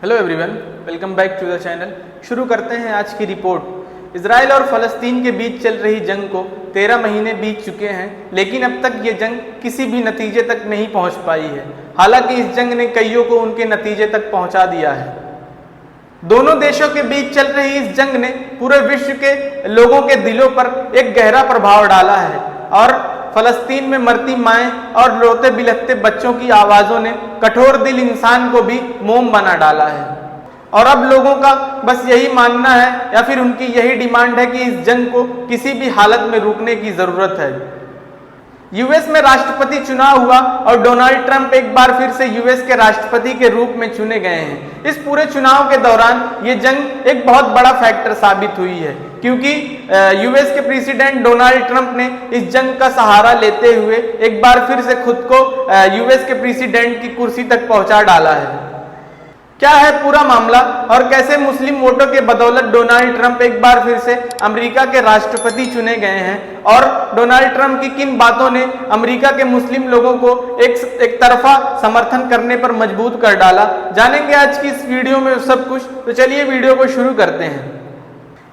Hello everyone, welcome back to the channel. शुरू करते हैं आज की रिपोर्ट। इजराइल और फ़लस्तीन के बीच चल रही जंग को 13 महीने बीत चुके हैं, लेकिन अब तक ये जंग किसी भी नतीजे तक नहीं पहुंच पाई है। हालांकि इस जंग ने कईयों को उनके नतीजे तक पहुंचा दिया है। दोनों देशों के बीच चल रही इस जंग ने पूरे विश्व के लोगों के दिलों पर एक गहरा प्रभाव डाला है और फ़लस्तीन में मरती माएँ और रोते बिलखते बच्चों की आवाज़ों ने कठोर दिल इंसान को भी मोम बना डाला है। और अब लोगों का बस यही मानना है या फिर उनकी यही डिमांड है कि इस जंग को किसी भी हालत में रोकने की ज़रूरत है। यूएस में राष्ट्रपति चुनाव हुआ और डोनाल्ड ट्रंप एक बार फिर से यूएस के राष्ट्रपति के रूप में चुने गए हैं। इस पूरे चुनाव के दौरान ये जंग एक बहुत बड़ा फैक्टर साबित हुई है, क्योंकि यूएस के प्रेसिडेंट डोनाल्ड ट्रंप ने इस जंग का सहारा लेते हुए एक बार फिर से खुद को यूएस के प्रेसिडेंट की कुर्सी तक पहुंचा डाला है। क्या है पूरा मामला और कैसे मुस्लिम वोटों के बदौलत डोनाल्ड ट्रंप एक बार फिर से अमेरिका के राष्ट्रपति चुने गए हैं और डोनाल्ड ट्रंप की किन बातों ने अमेरिका के मुस्लिम लोगों को एक तरफा समर्थन करने पर मजबूर कर डाला, जानेंगे आज की इस वीडियो में सब कुछ। तो चलिए वीडियो को शुरू करते हैं।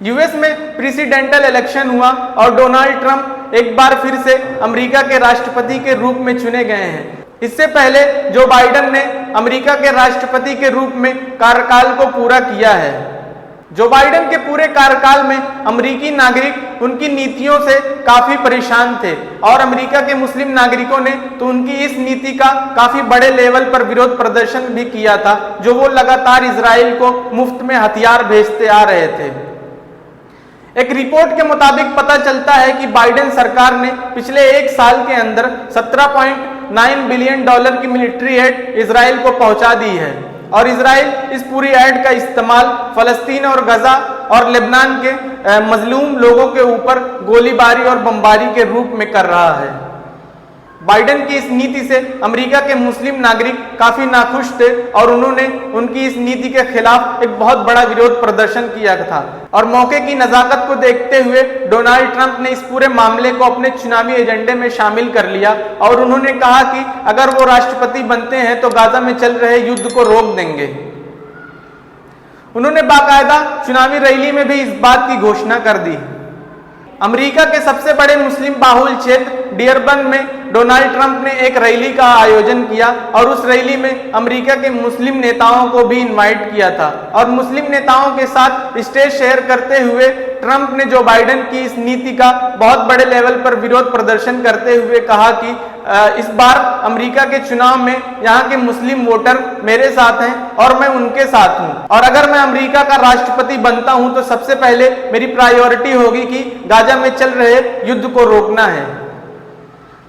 यूएस में प्रेसिडेंशियल इलेक्शन हुआ और डोनाल्ड ट्रंप एक बार फिर से अमेरिका के राष्ट्रपति के रूप में चुने गए हैं। इससे पहले जो बाइडेन ने अमेरिका के राष्ट्रपति के रूप में कार्यकाल को पूरा किया है। जो बाइडेन के पूरे कार्यकाल में अमेरिकी नागरिक उनकी नीतियों से काफी परेशान थे और अमेरिका के मुस्लिम नागरिकों ने तो उनकी इस नीति का काफी बड़े लेवल पर विरोध प्रदर्शन भी किया था, जो वो लगातार इजराइल को मुफ्त में हथियार भेजते आ रहे थे। एक रिपोर्ट के मुताबिक पता चलता है कि बाइडेन सरकार ने पिछले एक साल के अंदर 17.9 बिलियन डॉलर की मिलिट्री एड इजराइल को पहुंचा दी है और इजराइल इस पूरी एड का इस्तेमाल फ़लस्तीन और गजा और लेबनान के मजलूम लोगों के ऊपर गोलीबारी और बमबारी के रूप में कर रहा है। बाइडेन की इस नीति से अमेरिका के मुस्लिम नागरिक काफी नाखुश थे और उन्होंने उनकी इस नीति के खिलाफ एक बहुत बड़ा विरोध प्रदर्शन किया था और मौके की नजाकत को देखते हुए डोनाल्ड ट्रंप ने इस पूरे मामले को अपने चुनावी एजेंडे में शामिल कर लिया और उन्होंने कहा कि अगर वो राष्ट्रपति बनते हैं तो गाजा में चल रहे युद्ध को रोक देंगे। उन्होंने बाकायदा चुनावी रैली में भी इस बात की घोषणा कर दी। अमेरिका के सबसे बड़े मुस्लिम बाहुल क्षेत्र डियरबन में डोनाल्ड ट्रंप ने एक रैली का आयोजन किया और उस रैली में अमेरिका के मुस्लिम नेताओं को भी इनवाइट किया था और मुस्लिम नेताओं के साथ स्टेज शेयर करते हुए ट्रंप ने जो बाइडेन की इस नीति का बहुत बड़े लेवल पर विरोध प्रदर्शन करते हुए कहा कि इस बार अमेरिका के चुनाव में यहाँ के मुस्लिम वोटर मेरे साथ हैं और मैं उनके साथ हूँ और अगर मैं अमेरिका का राष्ट्रपति बनता हूँ तो सबसे पहले मेरी प्रायोरिटी होगी कि गाजा में चल रहे युद्ध को रोकना है।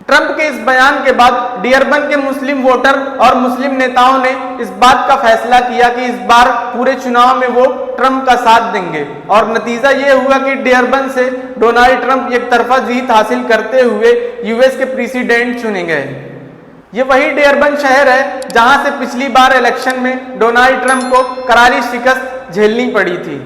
ट्रंप के इस बयान के बाद डियरबन के मुस्लिम वोटर और मुस्लिम नेताओं ने इस बात का फैसला किया कि इस बार पूरे चुनाव में वो ट्रंप का साथ देंगे और नतीजा ये हुआ कि डियरबन से डोनाल्ड ट्रंप एक तरफा जीत हासिल करते हुए यूएस के प्रेसिडेंट चुने गए। ये वही डियरबन शहर है जहां से पिछली बार इलेक्शन में डोनाल्ड ट्रंप को करारी शिकस्त झेलनी पड़ी थी।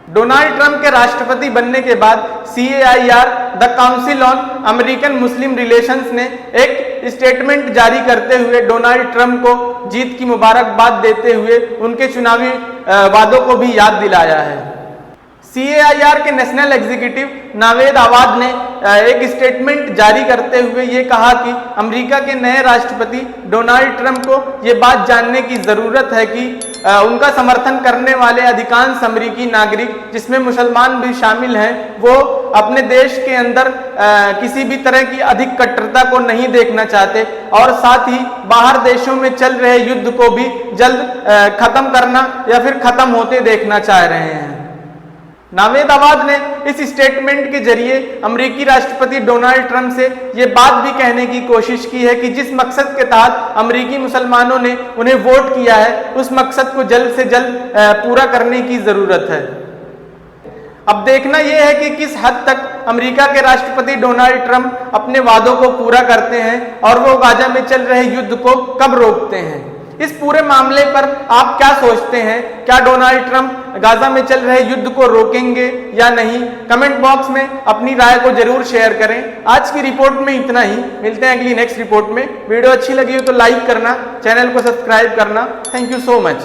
डोनाल्ड ट्रंप के राष्ट्रपति बनने के बाद CAIR the council on American Muslim relations ने एक स्टेटमेंट जारी करते हुए डोनाल्ड ट्रंप को जीत की मुबारकबाद देते हुए उनके चुनावी वादों को भी याद दिलाया है। CAIR के नेशनल एग्जीक्यूटिव नावेद आवाद ने एक स्टेटमेंट जारी करते हुए ये कहा कि अमेरिका के नए राष्ट्रपति डोनाल्ड ट्रंप को ये बात जानने की ज़रूरत है कि उनका समर्थन करने वाले अधिकांश अमेरिकी नागरिक, जिसमें मुसलमान भी शामिल हैं, वो अपने देश के अंदर किसी भी तरह की अधिक कट्टरता को नहीं देखना चाहते और साथ ही बाहर देशों में चल रहे युद्ध को भी जल्द खत्म करना या फिर खत्म होते देखना चाह रहे हैं। नावेद आवाद ने इस स्टेटमेंट के जरिए अमेरिकी राष्ट्रपति डोनाल्ड ट्रंप से ये बात भी कहने की कोशिश की है कि जिस मकसद के तहत अमेरिकी मुसलमानों ने उन्हें वोट किया है उस मकसद को जल्द से जल्द पूरा करने की जरूरत है। अब देखना यह है कि किस हद तक अमेरिका के राष्ट्रपति डोनाल्ड ट्रंप अपने वादों को पूरा करते हैं और वो गाजा में चल रहे युद्ध को कब रोकते हैं। इस पूरे मामले पर आप क्या सोचते हैं? क्या डोनाल्ड ट्रंप गाजा में चल रहे युद्ध को रोकेंगे या नहीं? कमेंट बॉक्स में अपनी राय को जरूर शेयर करें। आज की रिपोर्ट में इतना ही, मिलते हैं अगली नेक्स्ट रिपोर्ट में। वीडियो अच्छी लगी हो तो लाइक करना, चैनल को सब्सक्राइब करना। Thank you so much.